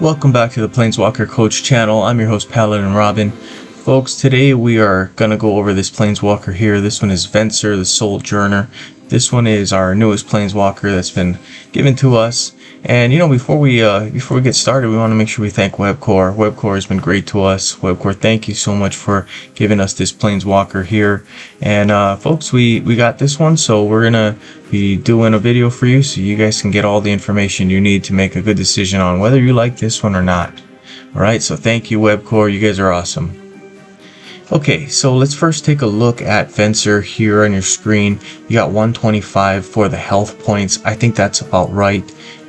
Welcome back to the Planeswalker Coach channel. I'm your host Paladin Robin. Folks, today we are going to go over this Planeswalker here. This one is Venser, the Sojourner. This one is our newest Planeswalker that's been given to us. And before we get started, we want to make sure we thank Webcore. Webcore has been great to us. Webcore, thank you so much for giving us this Planeswalker here. And folks, we got this one, so we're gonna be doing a video for you so you guys can get all the information you need to make a good decision on whether you like this one or not. Alright, so thank you, Webcore. You guys are awesome. Okay, so let's first take a look at Venser here on your screen. You got 125 for the health points. I think that's about right.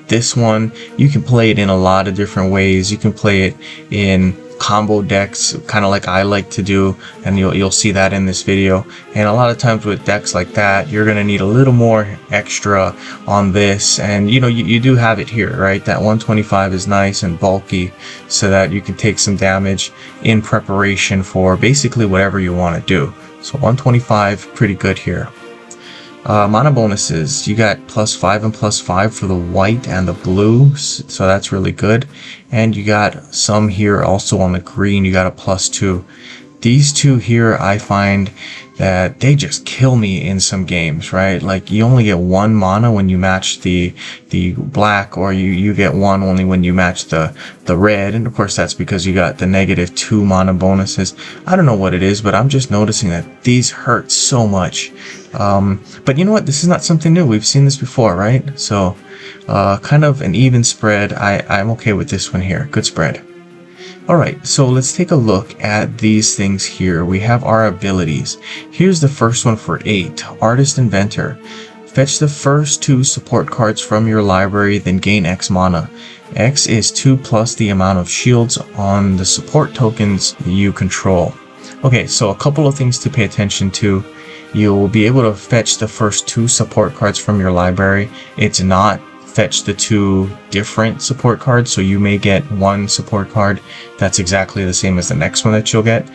This one, you can play it in a lot of different ways. You can play it in combo decks, kind of like I like to do, and you'll see that in this video. And a lot of times with decks like that, you're going to need a little more extra on this, and you do have it here, right? That 125 is nice and bulky so that you can take some damage in preparation for basically whatever you want to do. So 125, pretty good here. Mana bonuses, you got +5 and +5 for the white and the blue, so that's really good. And you got some here also on the green, you got a +2. These two here, I find that they just kill me in some games, right? Like you only get 1 mana when you match the black, or you get 1 only when you match the red, and of course that's because you got the -2 mana bonuses. I don't know what it is, but I'm just noticing that these hurt so much. But you know what? This is not something new. We've seen this before, right? So kind of an even spread. I'm okay with this one here. Good spread. Alright, so let's take a look at these things here. We have our abilities. Here's the first one for 8, Artist Inventor. Fetch the first 2 support cards from your library, then gain X mana. X is 2 plus the amount of shields on the support tokens you control. Okay, so a couple of things to pay attention to. You'll be able to fetch the first 2 support cards from your library. It's not fetch the 2 different support cards, so you may get 1 support card that's exactly the same as the next one that you'll get.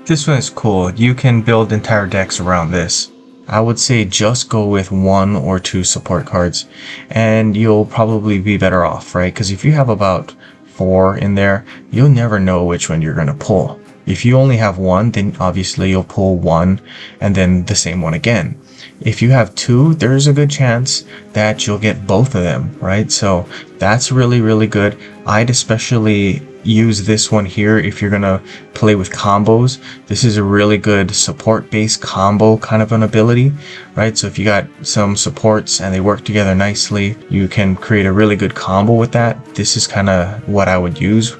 This one is cool. You can build entire decks around this. I would say just go with 1 or 2 support cards and you'll probably be better off, right? Because if you have about 4 in there, you'll never know which one you're going to pull. If you only have 1, then obviously you'll pull 1 and then the same one again. If you have 2, there's a good chance that you'll get both of them, right? So that's really, really good. I'd especially use this one here if you're going to play with combos. This is a really good support-based combo kind of an ability, right? So if you got some supports and they work together nicely, you can create a really good combo with that. This is kind of what I would use.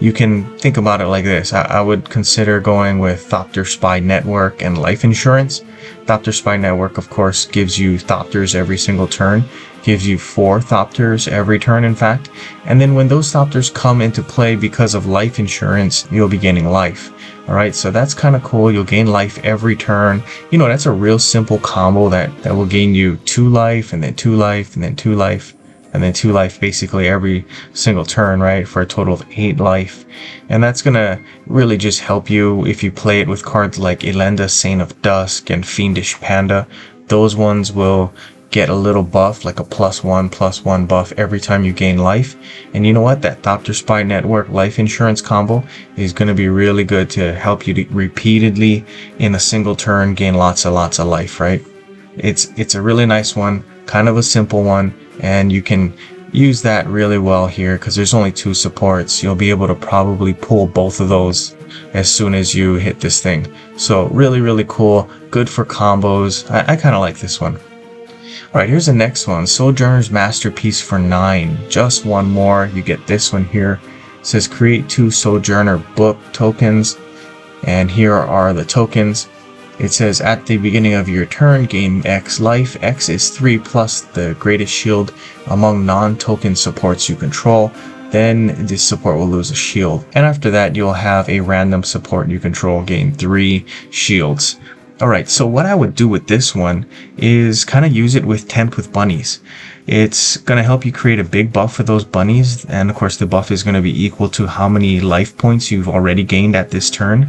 You can think about it like this. I would consider going with Thopter Spy Network and Life Insurance. Thopter Spy Network, of course, gives you Thopters every single turn. Gives you 4 Thopters every turn, in fact. And then when those Thopters come into play because of Life Insurance, you'll be gaining life. Alright, so that's kind of cool. You'll gain life every turn. That's a real simple combo that will gain you 2 life, and then 2 life, and then 2 life. And then 2 life basically every single turn, right? For a total of 8 life. And that's gonna really just help you if you play it with cards like Elenda, Saint of Dusk, and Fiendish Panda. Those ones will get a little buff, like a +1/+1 buff every time you gain life. And you know what? That Thopter Spy Network Life Insurance combo is gonna be really good to help you to repeatedly in a single turn gain lots of life, right? It's a really nice one, kind of a simple one. And you can use that really well here because there's only 2 supports. You'll be able to probably pull both of those as soon as you hit this thing. So really, really cool. Good for combos. I kind of like this one. Alright, here's the next one. Sojourner's Masterpiece for 9. Just 1 more. You get this one here. It says create 2 Sojourner book tokens. And here are the tokens. It says at the beginning of your turn, gain X life. X is 3 plus the greatest shield among non-token supports you control. Then this support will lose a shield. And after that, you'll have a random support you control gain 3 shields. Alright, so what I would do with this one is kind of use it with Tempt with bunnies. It's going to help you create a big buff for those bunnies. And of course, the buff is going to be equal to how many life points you've already gained at this turn.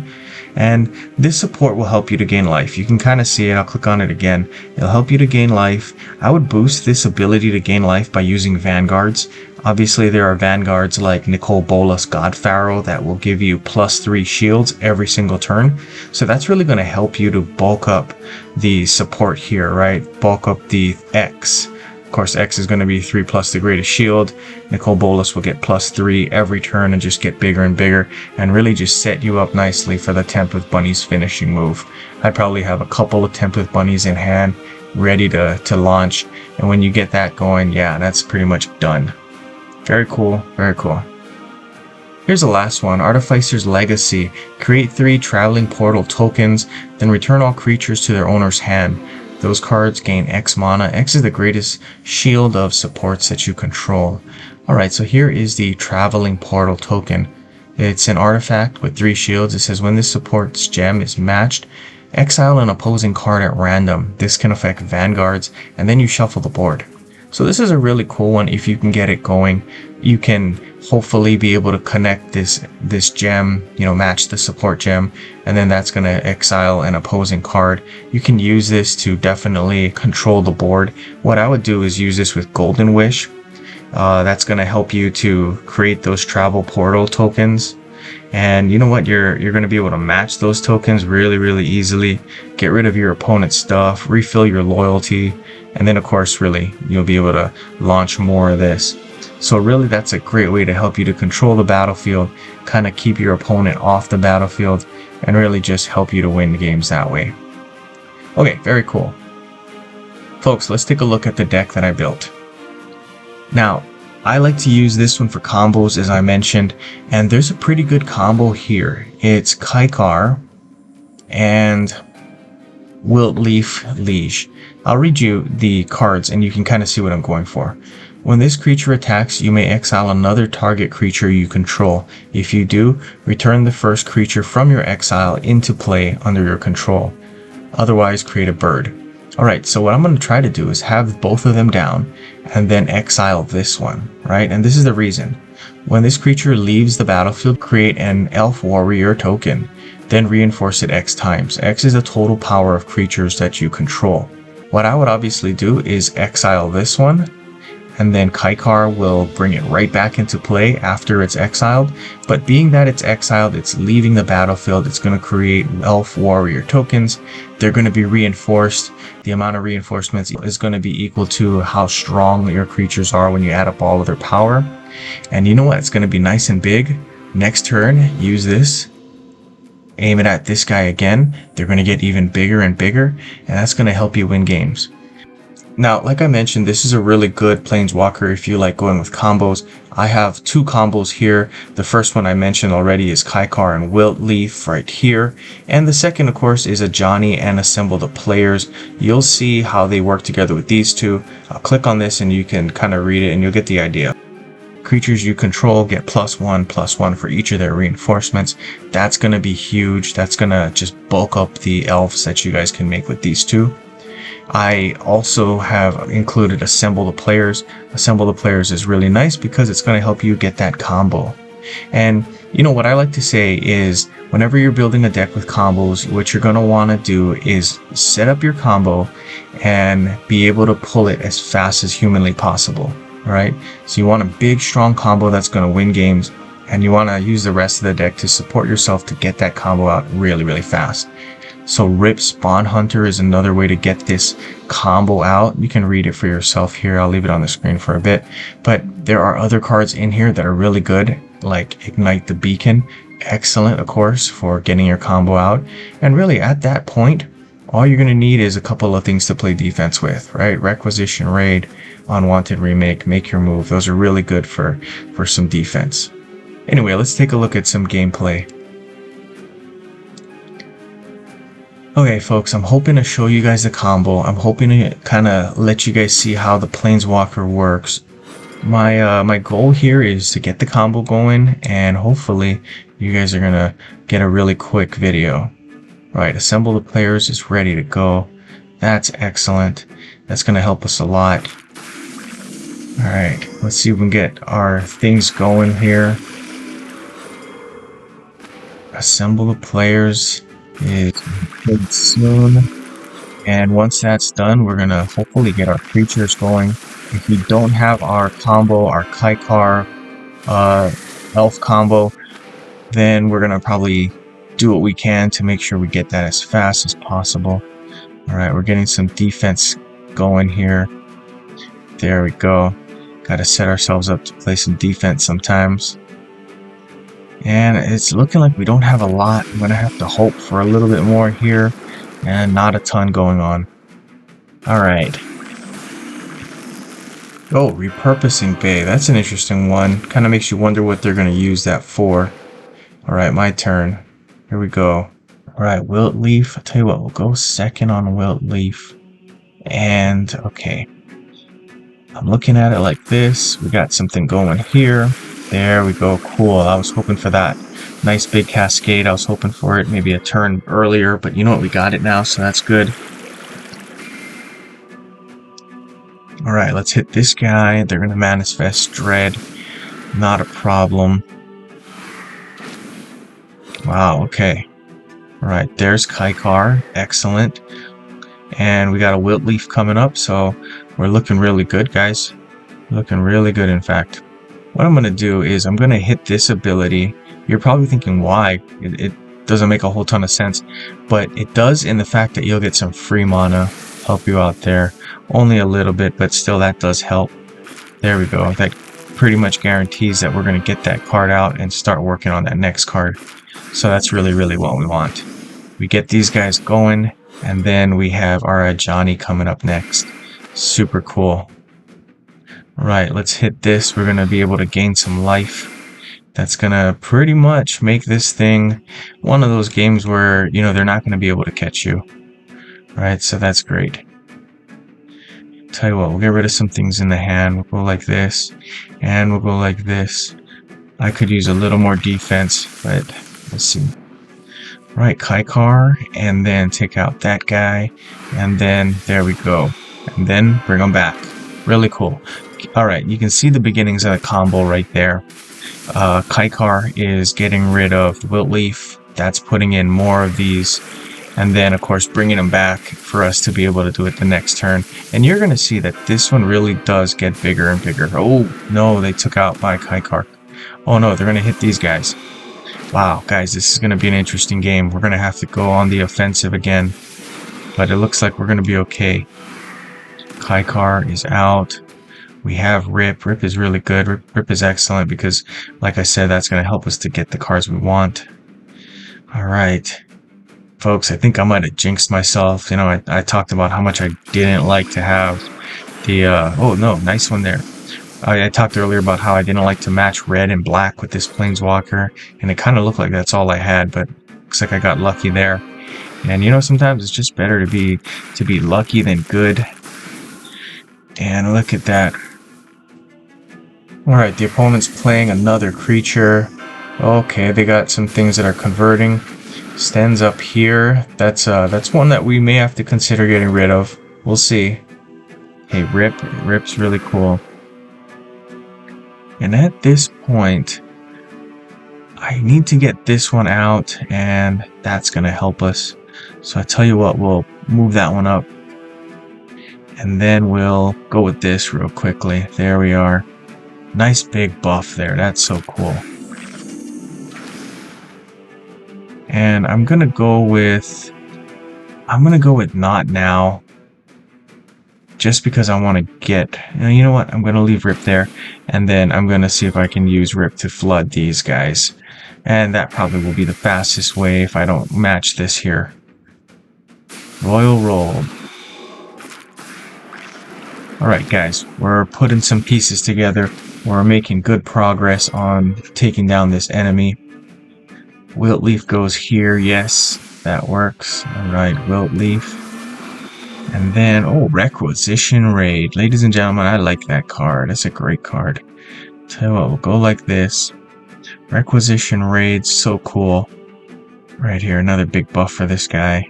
And this support will help you to gain life. You can kind of see it. I'll click on it again. It'll help you to gain life. I would boost this ability to gain life by using vanguards. Obviously, there are vanguards like Nicol Bolas Godpharaoh that will give you +3 shields every single turn. So that's really going to help you to bulk up the support here, right? Bulk up the X. Of course, X is going to be 3+ the greatest shield. Nicol Bolas will get +3 every turn and just get bigger and bigger and really just set you up nicely for the Tempt with Bunnies finishing move. I'd probably have a couple of Tempt with Bunnies in hand ready to launch. And when you get that going, yeah, that's pretty much done. Very cool, very cool. Here's the last one, Artificer's Legacy. Create 3 traveling portal tokens, then return all creatures to their owner's hand. Those cards gain X mana. X is the greatest shield of supports that you control. Alright, so here is the traveling portal token. It's an artifact with 3 shields. It says when this support's gem is matched, exile an opposing card at random. This can affect vanguards, and then you shuffle the board. So this is a really cool one. If you can get it going, you can hopefully be able to connect this gem, match the support gem, and then that's going to exile an opposing card. You can use this to definitely control the board. What I would do is use this with Golden Wish. That's going to help you to create those travel portal tokens. And you know what? You're going to be able to match those tokens really, really easily. Get rid of your opponent's stuff, refill your loyalty, and then of course, really, you'll be able to launch more of this. So really, that's a great way to help you to control the battlefield, kind of keep your opponent off the battlefield, and really just help you to win games that way. Okay, very cool. Folks, let's take a look at the deck that I built. Now, I like to use this one for combos, as I mentioned, and there's a pretty good combo here. It's Kaikar and Wiltleaf Liege. I'll read you the cards and you can kind of see what I'm going for. When this creature attacks, you may exile another target creature you control. If you do, return the first creature from your exile into play under your control. Otherwise, create a bird. Alright, so what I'm going to try to do is have both of them down and then exile this one, right? And this is the reason. When this creature leaves the battlefield, create an Elf Warrior token, then reinforce it X times. X is the total power of creatures that you control. What I would obviously do is exile this one, and then Kaikar will bring it right back into play after it's exiled. But being that it's exiled, it's leaving the battlefield, it's going to create Elf Warrior tokens. They're going to be reinforced. The amount of reinforcements is going to be equal to how strong your creatures are when you add up all of their power. And you know what? It's going to be nice and big. Next turn, use this. Aim it at this guy again. They're going to get even bigger and bigger, and that's going to help you win games. Now, like I mentioned, this is a really good Planeswalker if you like going with combos. I have 2 combos here. The first one I mentioned already is Kaikar and Wiltleaf right here. And the second, of course, is Ajani and Assemble the Players. You'll see how they work together with these 2. I'll click on this and you can kind of read it and you'll get the idea. Creatures you control get +1/+1 for each of their reinforcements. That's going to be huge. That's going to just bulk up the elves that you guys can make with these 2. I also have included Assemble the Players. Assemble the Players is really nice because it's going to help you get that combo. And you know what I like to say is whenever you're building a deck with combos, what you're going to want to do is set up your combo and be able to pull it as fast as humanly possible. Right? So you want a big, strong combo that's going to win games, and you want to use the rest of the deck to support yourself to get that combo out really, really fast. So Rip Spawn Hunter is another way to get this combo out. You can read it for yourself here. I'll leave it on the screen for a bit. But there are other cards in here that are really good, like Ignite the Beacon. Excellent, of course, for getting your combo out. And really, at that point, all you're going to need is a couple of things to play defense with, right? Requisition Raid, Unwanted Remake, Make Your Move. Those are really good for some defense. Anyway, let's take a look at some gameplay. Okay, folks, I'm hoping to show you guys the combo. I'm hoping to kind of let you guys see how the Planeswalker works. My goal here is to get the combo going, and hopefully you guys are gonna get a really quick video. Right, Assemble the Players is ready to go. That's excellent. That's gonna help us a lot. Alright, let's see if we can get our things going here. Assemble the Players. is good soon. And once that's done, we're gonna hopefully get our creatures going. If we don't have our combo, our Kaikar elf combo, then we're gonna probably do what we can to make sure we get that as fast as possible. All right, we're getting some defense going here. There we go. Got to set ourselves up to play some defense sometimes. And it's looking like we don't have a lot. I'm gonna have to hope for a little bit more here, and not a ton going on. All right. Oh, repurposing bay. That's an interesting one. Kind of makes you wonder what they're going to use that for. All right, my turn. Here we go. All right, Wilt Leaf. I'll tell you what, we'll go second on Wilt Leaf. And, okay. I'm looking at it like this. We got something going here. There we go. Cool. I was hoping for that. Nice big cascade. I was hoping for it maybe a turn earlier, but you know what? We got it now, so that's good. All right, let's hit this guy. They're going to manifest Dread. Not a problem. Wow, okay. All right, there's Kaikar. Excellent. And we got a Wilt Leaf coming up, so we're looking really good, guys. Looking really good, in fact. What I'm going to do is I'm going to hit this ability. You're probably thinking, why? It doesn't make a whole ton of sense, but it does in the fact that you'll get some free mana. Help you out there. Only a little bit, but still that does help. There we go. That pretty much guarantees that we're going to get that card out and start working on that next card. So that's really, really what we want. We get these guys going, and then we have our Ajani coming up next. Super cool. All right, let's hit this. We're going to be able to gain some life. That's going to pretty much make this thing one of those games where, you know, they're not going to be able to catch you. All right, so that's great. Tell you what, we'll get rid of some things in the hand. We'll go like this, and we'll go like this. I could use a little more defense, but let's see. Right, Kaikar, and then take out that guy, and then there we go. And then bring them back. Really cool. Alright, you can see the beginnings of the combo right there. Kaikar is getting rid of the Wilt Leaf. That's putting in more of these. And then, of course, bringing them back for us to be able to do it the next turn. And you're going to see that this one really does get bigger and bigger. Oh, no, they took out my Kaikar. Oh, no, they're going to hit these guys. Wow, guys, this is going to be an interesting game. We're going to have to go on the offensive again. But it looks like we're going to be okay. Kaikar is out. We have Rip. Rip is really good. Rip is excellent because, like I said, that's going to help us to get the cards we want. All right. Folks, I think I might have jinxed myself. You know, I talked about how much I didn't like to have the, oh no, nice one there. I talked earlier about how I didn't like to match red and black with this Planeswalker, and it kind of looked like that's all I had, but looks like I got lucky there. And you know, sometimes it's just better to be lucky than good. And look at that. Alright, the opponent's playing another creature. Okay, they got some things that are converting. Stands up here. That's one that we may have to consider getting rid of. We'll see. Hey, Rip's really cool. And at this point, I need to get this one out, and that's gonna help us. So I tell you what, we'll move that one up. And then we'll go with this real quickly. There we are. Nice big buff there. That's so cool. And I'm gonna go with not now, just because I want to get, you know what, I'm gonna leave Rip there, and then I'm gonna see if I can use Rip to flood these guys, and that probably will be the fastest way if I don't match this here. Royal Roll. Alright guys, we're putting some pieces together. We're making good progress on taking down this enemy. Wilt Leaf goes here, yes, that works. Alright, Wilt Leaf. And then, oh, Requisition Raid. Ladies and gentlemen, I like that card. That's a great card. Tell you what, we'll go like this. Requisition Raid, so cool. Right here, another big buff for this guy.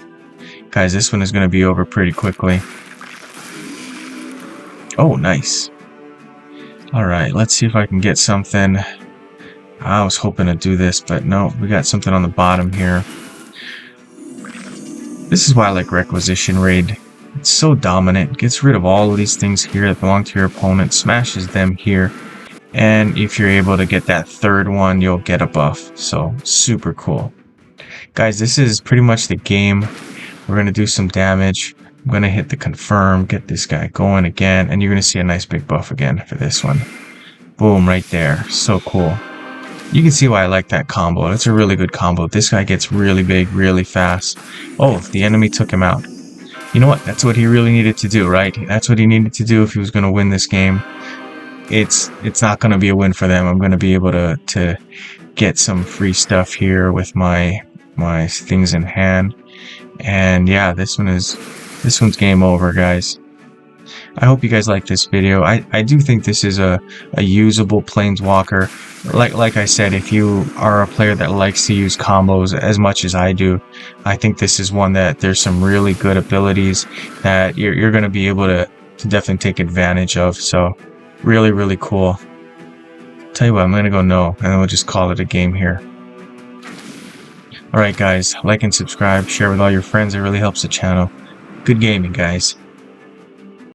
Guys, this one is going to be over pretty quickly. Oh, nice. Alright, let's see if I can get something. I was hoping to do this, but no, we got something on the bottom here. This is why I like Requisition Raid. It's so dominant. Gets rid of all of these things here that belong to your opponent, smashes them here, and if you're able to get that third one, you'll get a buff. So super cool. Guys, this is pretty much the game. We're going to do some damage. I'm going to hit the confirm, get this guy going again, and you're going to see a nice big buff again for this one. Boom, right there. So cool. You can see why I like that combo. It's a really good combo. This guy gets really big, really fast. Oh, the enemy took him out. You know what? That's what he really needed to do, right? That's what he needed to do if he was going to win this game. It's not going to be a win for them. I'm going to be able to get some free stuff here with my things in hand. And yeah, this one's game over, guys. I hope you guys like this video. I do think this is a usable planeswalker. Like I said, if you are a player that likes to use combos as much as I do, I think this is one that there's some really good abilities that you're going to be able to definitely take advantage of. So really, really cool. Tell you what, I'm going to go no, and then we'll just call it a game here. Alright guys, like and subscribe, share with all your friends, it really helps the channel. Good gaming, guys.